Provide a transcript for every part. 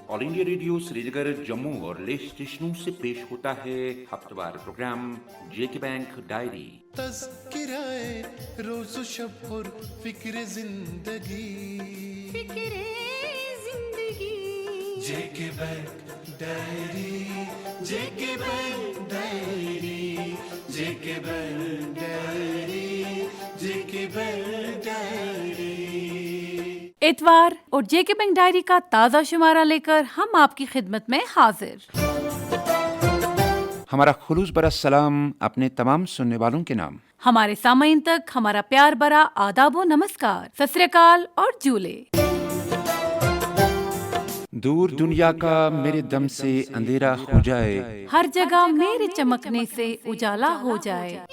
All India radio Srinagar Jammu और ले स्टेशनों से पेश होता है हफ्तेवार प्रोग्राम जेके बैंक डायरी। तज़किराए रोज़ शब और फिक्र जिंदगी जेके बैंक डायरी, जेके बैंक डायरी, जेके बैंक डायरी, जेके बैंक डायरी। इतवार और जेके बैंक डायरी का ताज़ा शुमारा लेकर हम आपकी खिदमत में हाजिर। हमारा खुलूस बरा सलाम अपने तमाम सुनने वालों के नाम। हमारे सामईन तक हमारा प्यार भरा आदाब व नमस्कार, सत श्री अकाल और जूले। दूर दुनिया का मेरे दम से अंधेरा हो जाए, हर जगह मेरे चमकने से उजाला हो जाए।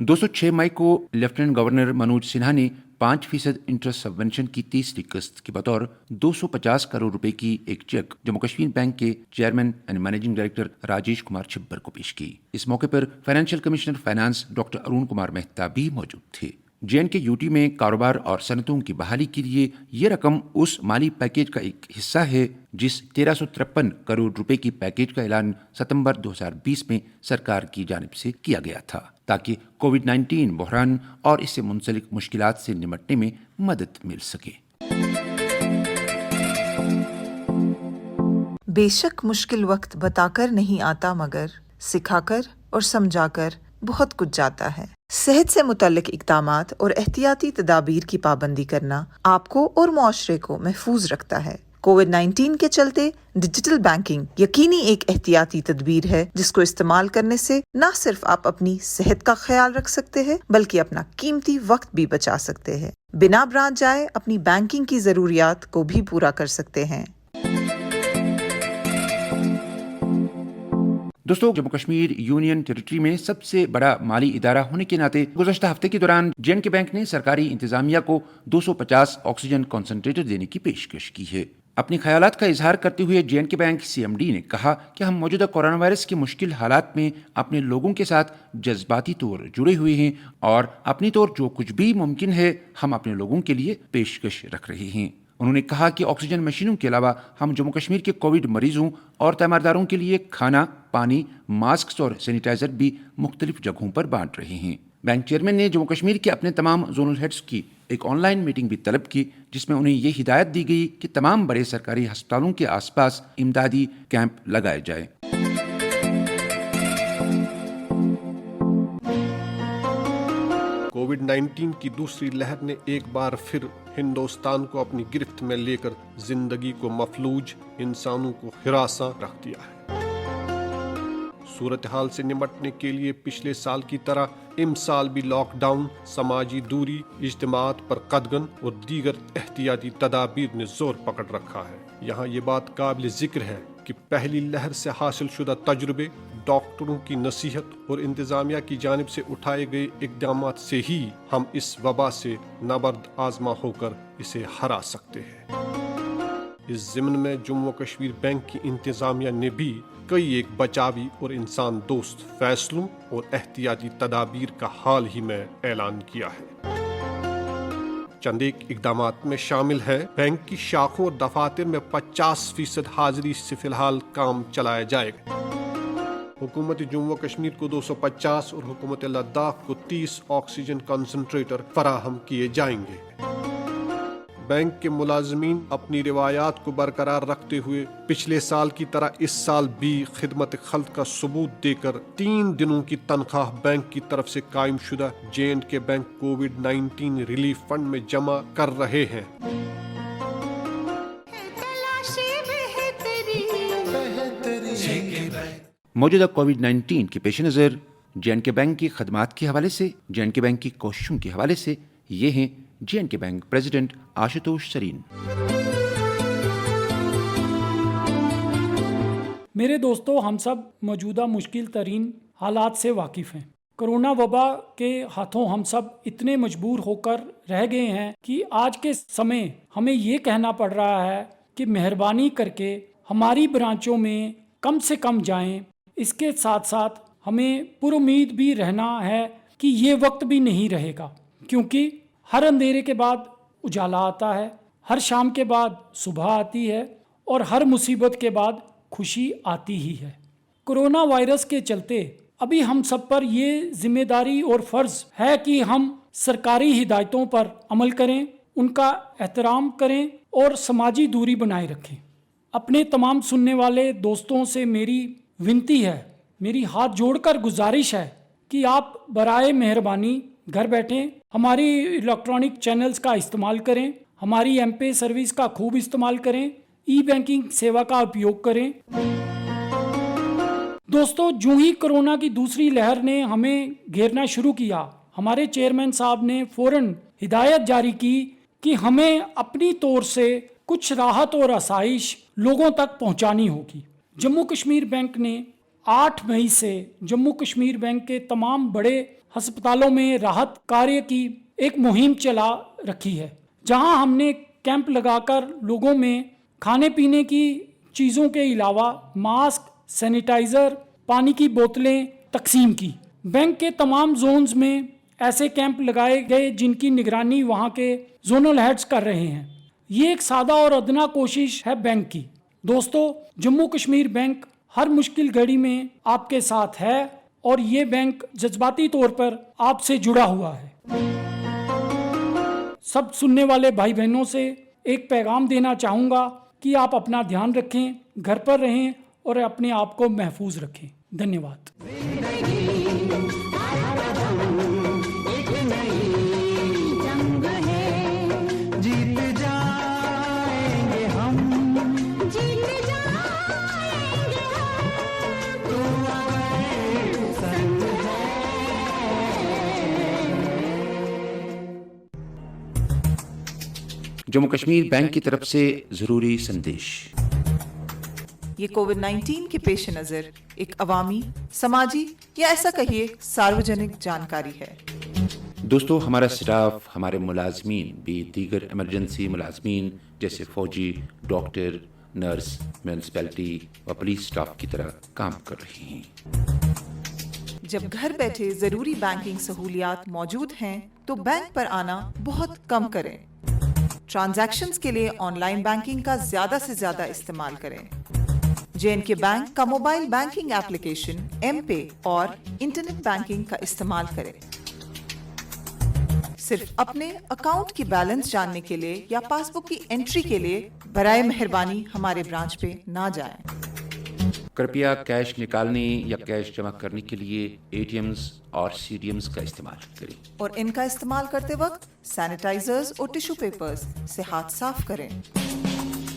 दोस्तों 6 मई को लेफ्टिनेंट गवर्नर मनोज सिन्हा ने 5% इंटरेस्ट सबवेंशन की तीसरी किस्त की बतौर 250 करोड़ रुपए की एक चेक जम्मू कश्मीर बैंक के chairman and managing director Rajesh Kumar Chhibber को पेश की। इस मौके पर financial commissioner finance doctor Arun Kumar Mehta भी मौजूद थे। JNK यूटी में कारोबार और सनतों की बहाली के लिए ये रकम उस माली पैकेज का एक हिस्सा है जिस 1353 करोड़ रुपए की पैकेज का ऐलान सितंबर 2020 में सरकार की जानिब से किया गया था, ताकि कोविड-19 बहरान और इससे मुंसलिक मुश्किलात से निपटने में मदद मिल सके। बेशक मुश्किल वक्त बताकर नहीं आता, मगर सिखाकर और समझाकर बहुत कुछ जाता है। सेहत से मुतल्लिक इक़दामात और एहतियाती तदाबीर की पाबंदी करना आपको और मुआशरे को महफूज रखता है। कोविड-19 के चलते डिजिटल बैंकिंग यकीनी एक एहतियाती तदबीर है जिसको इस्तेमाल करने से न सिर्फ आप अपनी सेहत का ख्याल रख सकते हैं बल्कि अपना कीमती वक्त भी बचा सकते हैं। बिना ब्रांच जाए अपनी बैंकिंग की जरूरियात को भी पूरा कर सकते हैं। दोस्तों जम्मू कश्मीर यूनियन टेरिटरी में सबसे बड़ा माली इदारा होने के नाते गुज़श्ता हफ्ते के दौरान JNK बैंक ने सरकारी इंतजामिया को 250 ऑक्सीजन कॉन्सेंट्रेटर देने की पेशकश की है। अपने ख्यालात का इजहार करते हुए JNK बैंक CMD ने कहा कि हम मौजूदा कोरोना वायरस के मुश्किल हालात में अपने लोगों के साथ जज्बाती तौर जुड़े हुए हैं और अपनी तौर जो कुछ भी मुमकिन है हम अपने लोगों के लिए पेशकश रख रहे हैं। उन्होंने कहा कि ऑक्सीजन मशीनों के अलावा हम जम्मू कश्मीर के कोविड मरीजों और तीमारदारों के लिए खाना, पानी, मास्क और सैनिटाइजर भी मुख्तलिफ जगहों पर बांट रहे हैं। बैंक चेयरमैन ने जम्मू कश्मीर के अपने तमाम जोनल हेड्स की एक ऑनलाइन मीटिंग भी तलब की, जिसमें उन्हें ये हिदायत दी गई कि तमाम बड़े सरकारी अस्पतालों के आसपास इमदादी कैंप लगाए जाए। कोविड-19 की दूसरी लहर ने एक बार फिर हिंदुस्तान को अपनी गिरफ्त में लेकर जिंदगी को मफलूज, इंसानों को हिरासा रख दिया है। सूरत हाल से निपटने के लिए पिछले साल की तरह इस साल भी लॉकडाउन, समाजी दूरी, इज्तिमात पर कदगन और दीगर एहतियाती तदाबीर ने जोर पकड़ रखा है। यहाँ ये बात काबिल जिक्र है कि पहली लहर से हासिल शुदा तजुर्बे, डॉक्टरों की नसीहत और इंतजामिया की जानिब से उठाए गए इक़दामात से ही हम इस वबा से नबर्द आजमा होकर इसे हरा सकते हैं। इस ज़िम्न में जम्मू कश्मीर बैंक की इंतजामिया ने भी कई एक बचावी और इंसान दोस्त फैसलों और एहतियाती तदाबीर का हाल ही में ऐलान किया है। चंद एक इक़दामात में शामिल है बैंक की शाखों और दफातर में 50% हाजिरी से फिलहाल काम चलाया जाएगा। हुकूमत जम्मू कश्मीर को 250 और हुकूमत लद्दाख को 30 ऑक्सीजन कंसंट्रेटर फराहम किए जाएंगे। बैंक के मुलाजमीन अपनी रिवायात को बरकरार रखते हुए पिछले साल की तरह इस साल भी खिदमत खल्क का सबूत देकर 3 दिनों की तनख्वाह बैंक की तरफ से कायम शुदा JNK बैंक कोविड-19 रिलीफ फंड में जमा कर रहे हैं। मौजूदा कोविड-19 के पेश नज़र JNK बैंक की खदमात के हवाले से, JNK बैंक की कोशिशों के हवाले से ये हैं JNK bank president Ashutosh Sarin. मेरे दोस्तों, हम सब मौजूदा मुश्किल तरीन हालात से वाकिफ़ हैं। कोरोना वबा के हाथों हम सब इतने मजबूर होकर रह गए हैं कि आज के समय हमें ये कहना पड़ रहा है कि मेहरबानी करके हमारी ब्रांचों में कम से कम जाएं। इसके साथ साथ हमें पुरुमीद भी रहना है कि ये वक्त भी नहीं रहेगा, क्योंकि हर अंधेरे के बाद उजाला आता है, हर शाम के बाद सुबह आती है और हर मुसीबत के बाद खुशी आती ही है। कोरोना वायरस के चलते अभी हम सब पर ये जिम्मेदारी और फ़र्ज़ है कि हम सरकारी हिदायतों पर अमल करें, उनका एहतराम करें और समाजी दूरी बनाए रखें। अपने तमाम सुनने वाले दोस्तों से मेरी विनती है, मेरी हाथ जोड़कर गुजारिश है कि आप बराए मेहरबानी घर बैठें हमारी इलेक्ट्रॉनिक चैनल्स का इस्तेमाल करें, हमारी एम-पे सर्विस का खूब इस्तेमाल करें, ई बैंकिंग सेवा का उपयोग करें। दोस्तों, जो ही कोरोना की दूसरी लहर ने हमें घेरना शुरू किया, हमारे चेयरमैन साहब ने फौरन हिदायत जारी की कि हमें अपनी तौर से कुछ राहत और आसाइश लोगों तक पहुंचानी होगी। जम्मू कश्मीर बैंक ने 8 मई से जम्मू कश्मीर बैंक के तमाम बड़े अस्पतालों में राहत कार्य की एक मुहिम चला रखी है, जहां हमने कैंप लगाकर लोगों में खाने पीने की चीज़ों के अलावा मास्क, सैनिटाइज़र, पानी की बोतलें तकसीम की। बैंक के तमाम जोन्स में ऐसे कैंप लगाए गए जिनकी निगरानी वहां के जोनल हेड्स कर रहे हैं। ये एक सादा और अदना कोशिश है बैंक की। दोस्तों, जम्मू कश्मीर बैंक हर मुश्किल घड़ी में आपके साथ है और ये बैंक जज्बाती तौर पर आपसे जुड़ा हुआ है। सब सुनने वाले भाई बहनों से एक पैगाम देना चाहूँगा कि आप अपना ध्यान रखें, घर पर रहें और अपने आप को महफूज रखें। धन्यवाद। जीत जाएंगे हम, जीत जाएंगे हम, तू अगर संग जम्मू कश्मीर बैंक की तरफ से जरूरी संदेश। ये कोविड-19 के पेश नज़र एक अवामी, समाजी या ऐसा कहिए सार्वजनिक जानकारी है। दोस्तों, हमारा स्टाफ, हमारे मुलाजमीन भी दीगर इमरजेंसी मुलाजमीन जैसे फौजी, डॉक्टर, नर्स, म्यूनसिपैलिटी व पुलिस स्टाफ की तरह काम कर रही हैं। जब घर बैठे जरूरी बैंकिंग सहूलियात मौजूद हैं तो बैंक पर आना बहुत कम करें। ट्रांजैक्शंस के लिए ऑनलाइन बैंकिंग का ज्यादा से ज्यादा इस्तेमाल करें। जे&के बैंक का मोबाइल बैंकिंग एप्लीकेशन एम-पे और इंटरनेट बैंकिंग का इस्तेमाल करें। सिर्फ अपने अकाउंट की बैलेंस जानने के लिए या पासबुक की एंट्री के लिए बराए मेहरबानी हमारे ब्रांच पे ना जाएं। कृपया कैश निकालने या कैश जमा करने के लिए एटीएम्स और सीडीएम्स का इस्तेमाल करें और इनका इस्तेमाल करते वक्त सैनिटाइजर्स और टिश्यू पेपर्स से हाथ साफ करें।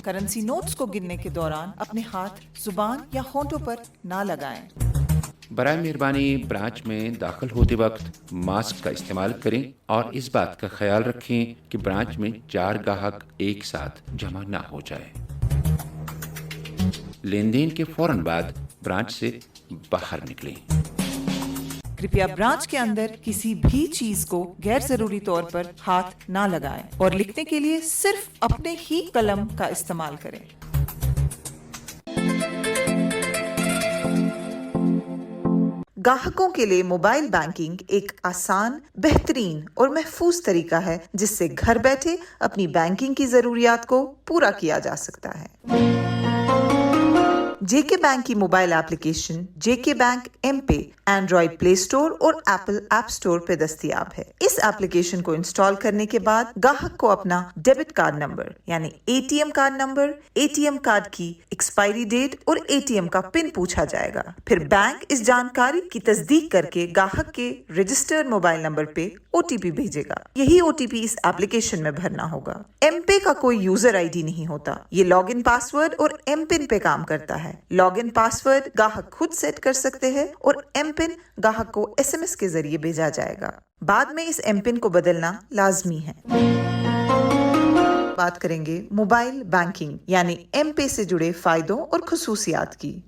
करेंसी नोट्स को गिनने के दौरान अपने हाथ जुबान या होंठों पर ना लगाएं। बराए मेहरबानी ब्रांच में दाखिल होते वक्त मास्क का इस्तेमाल करें और इस बात का ख्याल रखें कि ब्रांच में 4 ग्राहक एक साथ जमा ना हो जाए। लेन देन के फौरन बाद ब्रांच से बाहर निकलें। कृपया ब्रांच के अंदर किसी भी चीज को गैर जरूरी तौर पर हाथ ना लगाएं और लिखने के लिए सिर्फ अपने ही कलम का इस्तेमाल करें। ग्राहकों के लिए मोबाइल बैंकिंग एक आसान, बेहतरीन और महफूज तरीका है जिससे घर बैठे अपनी बैंकिंग की जरूरियात को पूरा किया जा सकता है। जे&के बैंक की mobile application J and K bank mPay Android Play Store और एप्पल ऐप स्टोर पे दस्तयाब है। इस एप्लीकेशन को इंस्टॉल करने के बाद ग्राहक को अपना डेबिट कार्ड नंबर यानी ATM card number, ATM card की एक्सपायरी डेट और एटीएम का पिन पूछा जाएगा। फिर बैंक इस जानकारी की तस्दीक करके ग्राहक के रजिस्टर्ड मोबाइल नंबर पे ओटीपी भेजेगा। यही ओटीपी इस एप्लीकेशन में भरना होगा। एम-पे का कोई यूजर आईडी नहीं होता। ये लॉगिन पासवर्ड और एम-पिन पे काम करता है। लॉगिन पासवर्ड ग्राहक खुद सेट कर सकते हैं और एम-पिन ग्राहक को एसएमएस के जरिए भेजा जाएगा। बाद में इस एम-पिन को बदलना लाजमी है। बात करेंगे मोबाइल बैंकिंग यानी एम-पे से जुड़े फायदों और खुसूसियात की।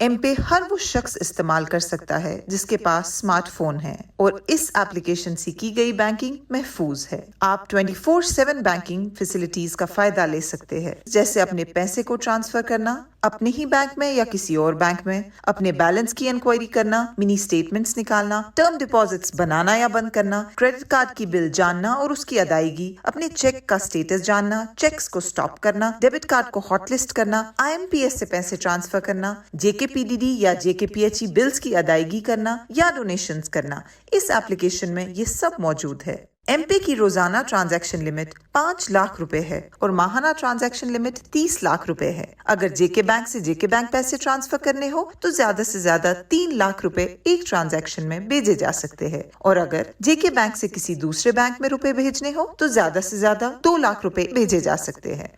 ایم پے ہر وہ شخص استعمال کر سکتا ہے جس کے پاس اسمارٹ فون ہے اور اس ایپلیکیشن سے کی گئی بینکنگ محفوظ ہے۔ آپ 24/7 بینکنگ فیسلٹیز کا فائدہ لے سکتے ہیں، جیسے اپنے پیسے کو ٹرانسفر کرنا اپنے ہی بینک میں یا کسی اور بینک میں، اپنے بیلنس کی انکوائری کرنا، منی اسٹیٹمنٹس نکالنا، ٹرم ڈپازٹس بنانا یا بند کرنا، کریڈٹ کارڈ کی بل جاننا اور اس کی ادائیگی، اپنے چیک کا سٹیٹس جاننا، چیکس کو سٹاپ کرنا، ڈیبٹ کارڈ کو ہاٹ لسٹ کرنا، آئی ایم پی ایس سے پیسے ٹرانسفر کرنا، جے کے پی ڈی ڈی یا جے کے پی ایچ ای بلز کی ادائیگی کرنا یا ڈونیشنز کرنا۔ اس ایپلیکیشن میں یہ سب موجود ہے۔ ایم پے کی روزانہ ٹرانزیکشن لمٹ 5 لاکھ روپے ہے اور ماہانہ ٹرانزیکشن لمٹ 30 لاکھ روپے ہے۔ اگر جے کے بینک سے جے کے بینک پیسے ٹرانسفر کرنے ہو تو زیادہ سے زیادہ 3 لاکھ روپے ایک ٹرانزیکشن میں بھیجے جا سکتے ہیں، اور اگر جے کے بینک سے کسی دوسرے بینک میں روپے بھیجنے ہو تو زیادہ سے زیادہ 2 لاکھ روپے بھیجے جا سکتے ہیں۔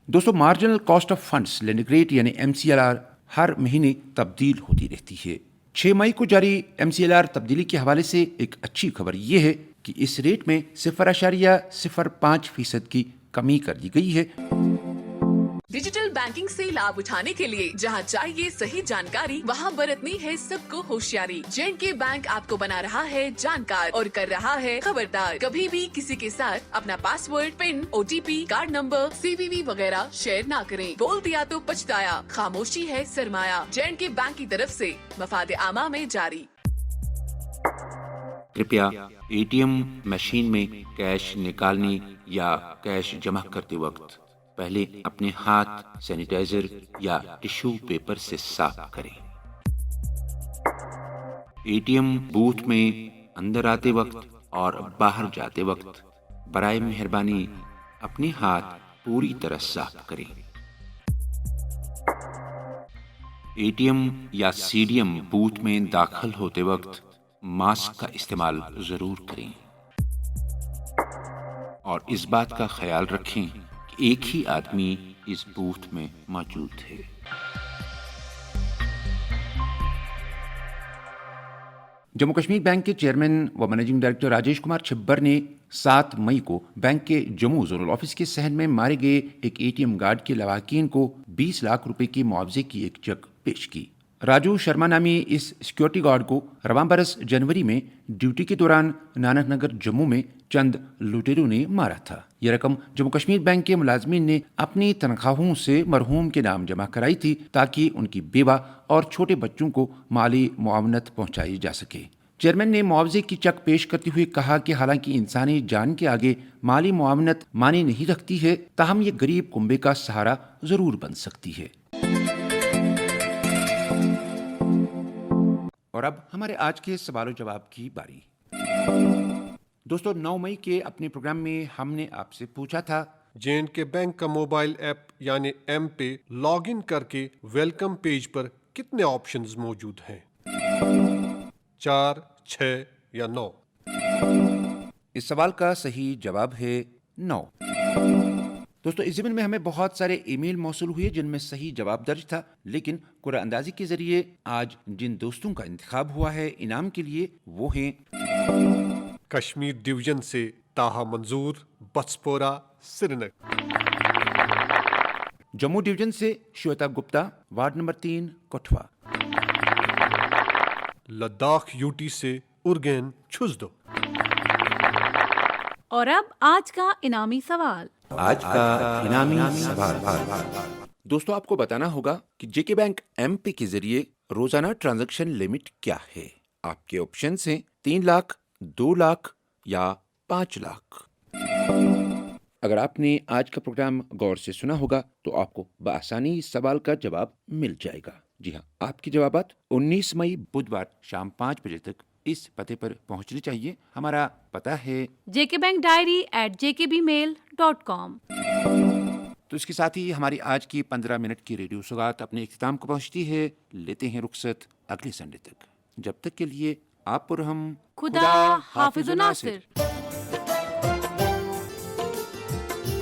دوستو، marginal cost of funds lending rate یعنی MCLR ہر مہینے تبدیل ہوتی رہتی ہے۔ 6 مئی کو جاری MCLR تبدیلی کے حوالے سے ایک اچھی خبر یہ ہے کہ اس ریٹ میں 0.05% کی کمی کر دی گئی ہے۔ ڈیجیٹل بینکنگ سے لابھ اٹھانے کے لیے جہاں چاہیے صحیح جانکاری وہاں برتنی ہے سب کو ہوشیاری۔ JNK بینک آپ کو بنا رہا ہے جانکار اور کر رہا ہے خبردار۔ کبھی بھی کسی کے ساتھ اپنا پاسورڈ، پن، OTP، کارڈ نمبر، CVV وغیرہ شیئر نہ کریں۔ بول دیا تو پچھتایا، خاموشی ہے سرمایہ۔ JNK بینک کی طرف سے مفاد عامہ میں جاری۔ کرپیا ATM مشین میں کیش نکالنے یا کیش جمع کرتے وقت پہلے اپنے ہاتھ سینیٹائزر یا ٹشو پیپر سے صاف کریں۔ ATM بوتھ میں اندر آتے وقت اور باہر جاتے وقت برائے مہربانی اپنے ہاتھ پوری طرح صاف کریں۔ ATM یا CDM بوتھ میں داخل ہوتے وقت ماسک کا استعمال ضرور کریں اور اس بات کا خیال رکھیں کہ ایک ہی آدمی اس بوتھ میں موجود ہے۔ جموں کشمیر بینک کے چیئرمین و منیجنگ ڈائریکٹر راجیش کمار چھبر نے 7 مئی کو بینک کے جموں زونل آفس کے صحن میں مارے گئے ایک ATM گارڈ کے لواحقین کو 20 لاکھ روپے کے معاوضے کی ایک چیک پیش کی۔ راجو شرما نامی اس سیکیورٹی گارڈ کو رواں برس جنوری میں ڈیوٹی کے دوران نانک نگر جموں میں چند لوٹیروں نے مارا تھا۔ یہ رقم جموں کشمیر بینک کے ملازمین نے اپنی تنخواہوں سے مرحوم کے نام جمع کرائی تھی تاکہ ان کی بیوہ اور چھوٹے بچوں کو مالی معاونت پہنچائی جا سکے۔ چیئرمین نے معاوضے کی چیک پیش کرتے ہوئے کہا کہ حالانکہ انسانی جان کے آگے مالی معاونت معنی نہیں رکھتی ہے، تاہم یہ غریب کنبے کا سہارا ضرور بن سکتی ہے۔ اور اب ہمارے آج کے سوال و جواب کی باری۔ دوستو، 9 مئی کے اپنے پروگرام میں ہم نے آپ سے پوچھا تھا JNK بینک کا موبائل ایپ یعنی ایم پے لاگ ان کر کے ویلکم پیج پر کتنے آپشنز موجود ہیں؟ 4، 6 یا 9؟ اس سوال کا صحیح جواب ہے 9۔ دوستو، اس ضمن میں ہمیں بہت سارے ای میل موصول ہوئے جن میں صحیح جواب درج تھا، لیکن قرعہ اندازی کے ذریعے آج جن دوستوں کا انتخاب ہوا ہے انعام کے لیے وہ ہیں کشمیر ڈویژن سے طاہا منظور، بٹسپورہ، سری نگر۔ جموں ڈویژن سے Shweta Gupta, ward number 3، Kathua. Ladakh UT سے ارگین چھزدو۔ اور اب آج کا انعامی سوال۔ آج کا انعامی سوال۔ دوستو، آپ کو بتانا ہوگا کہ JK بینک ایم پے کے ذریعے روزانہ ٹرانزیکشن لمٹ کیا ہے۔ آپ کے آپشنز ہیں 3 لاکھ، 2 لاکھ یا 5 لاکھ۔ اگر آپ نے آج کا پروگرام غور سے سنا ہوگا تو آپ کو بآسانی اس سوال کا جواب مل جائے گا۔ جی ہاں، آپ کے جوابات 19 مئی بدھوار شام 5 بجے تک اس پتے پر پہنچنے چاہیے۔ ہمارا پتہ ہے jkbankdiary@jkbmail.com۔ تو اس کے ساتھ ہی ہماری آج کی 15 منٹ کی ریڈیو سوگات اپنے اختتام کو پہنچتی ہے۔ لیتے ہیں رخصت اگلے سنڈے تک۔ جب تک کے لیے آپ پر ہم خدا حافظ و ناصر۔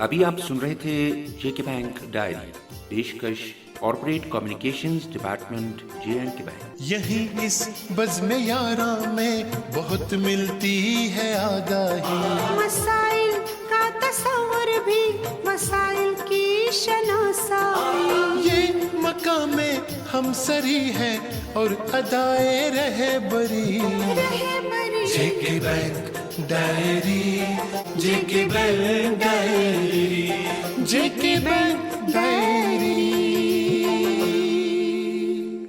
ابھی آپ سن رہے تھے JK بینک ڈائری، پیشکش corporate communications department JNK bank. یہی اس بزم یاراں میں بہت ملتی ہے آگاہی، مسائل کا تصور بھی مسائل کی شناسائی۔ कामें हम सरी हैं और अदाए रहे बरी। जेके बैंक डायरी, जेके बैंक डायरी, जेके बैंक डायरी।